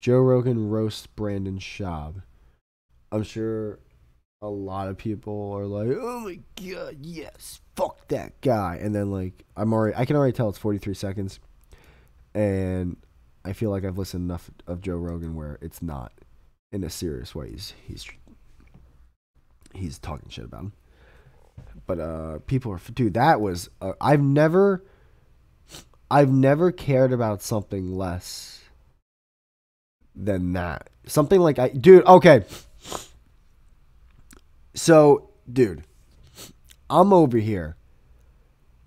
Joe Rogan roasts Brandon Schaub. I'm sure a lot of people are like, "Oh my god, yes, fuck that guy." And then like I can already tell it's 43 seconds, and I feel like I've listened enough of Joe Rogan where it's not in a serious way. He's talking shit about him. But people are, dude. That was I've never cared about something less than that. Something like dude. Okay. So, dude, I'm over here,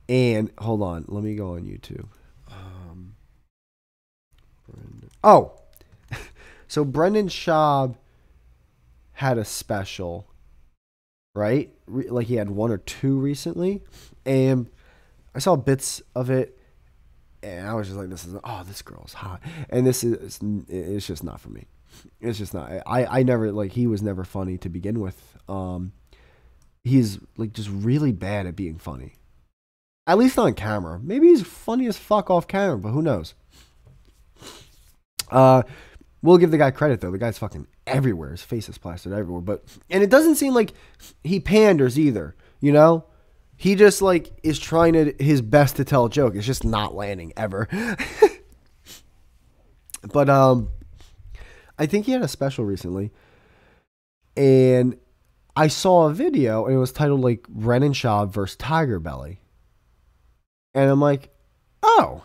and hold on, let me go on YouTube. Oh, so Brendan Schaub had a special, right? Like he had one or two recently, and I saw bits of it, and I was just like, this girl's hot, and it's just not for me. It's just not. I never, like, he was never funny to begin with. He's like just really bad at being funny. At least on camera. Maybe he's funny as fuck off camera, but who knows? We'll give the guy credit though. The guy's fucking everywhere. His face is plastered everywhere. And it doesn't seem like he panders either. You know, he just like is trying his best to tell a joke. It's just not landing ever. But I think he had a special recently, and I saw a video and it was titled like Brendan Schaub versus Tiger Belly. And I'm like, oh,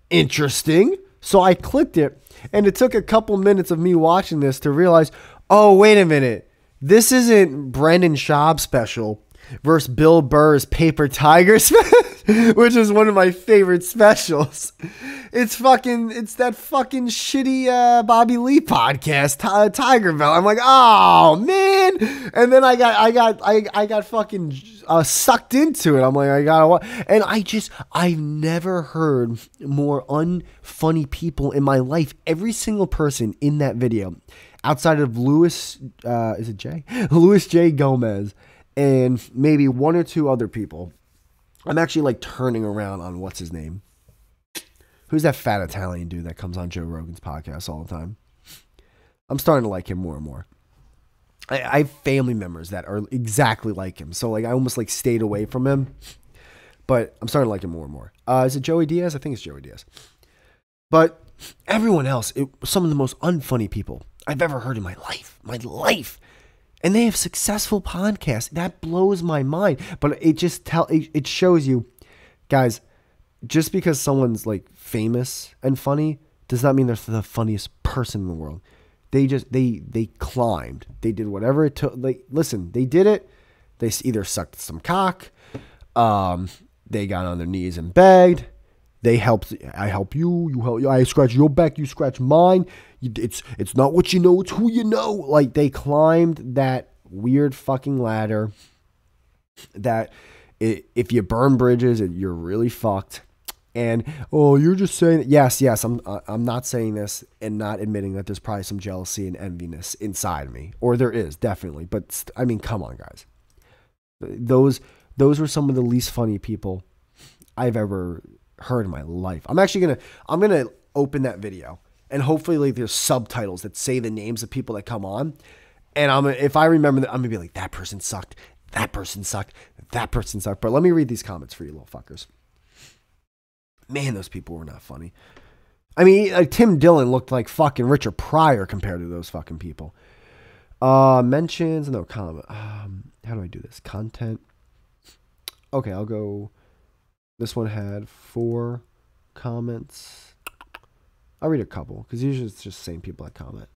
interesting. So I clicked it, and it took a couple minutes of me watching this to realize, oh, wait a minute. This isn't Brendan Schaub special versus Bill Burr's Paper Tiger special, which is one of my favorite specials. It's that fucking shitty Bobby Lee podcast, Tiger Bell. I'm like, oh man, and then I got fucking sucked into it. I'm like, I gotta watch, and I've never heard more unfunny people in my life. Every single person in that video, outside of Louis J. Gomez, and maybe one or two other people. I'm actually like turning around on what's his name. Who's that fat Italian dude that comes on Joe Rogan's podcast all the time? I'm starting to like him more and more. I have family members that are exactly like him. So like I almost like stayed away from him. But I'm starting to like him more and more. Is it Joey Diaz? I think it's Joey Diaz. But everyone else, some of the most unfunny people I've ever heard in my life. My life. And they have successful podcasts. That blows my mind. But it shows you, guys, just because someone's like famous and funny does not mean they're the funniest person in the world. They climbed. They did whatever it took. Like, listen, they did it. They either sucked some cock. They got on their knees and begged. They helped. I help you. You help. I scratch your back. You scratch mine. It's not what you know. It's who you know. Like, they climbed that weird fucking ladder. That if you burn bridges, you're really fucked. And you're just saying yes. I'm not saying this and not admitting that there's probably some jealousy and enviness inside me, or there is definitely. But I mean, come on, guys. Those were some of the least funny people I've ever heard in my life. I'm gonna open that video, and hopefully like there's subtitles that say the names of people that come on. And if I remember that, I'm gonna be like, that person sucked. That person sucked. That person sucked. But let me read these comments for you little fuckers. Man, those people were not funny. I mean, Tim Dillon looked like fucking Richard Pryor compared to those fucking people. Mentions, no comment. How do I do this? Content. Okay, I'll go. This one had 4 comments. I'll read a couple because usually it's just the same people that comment.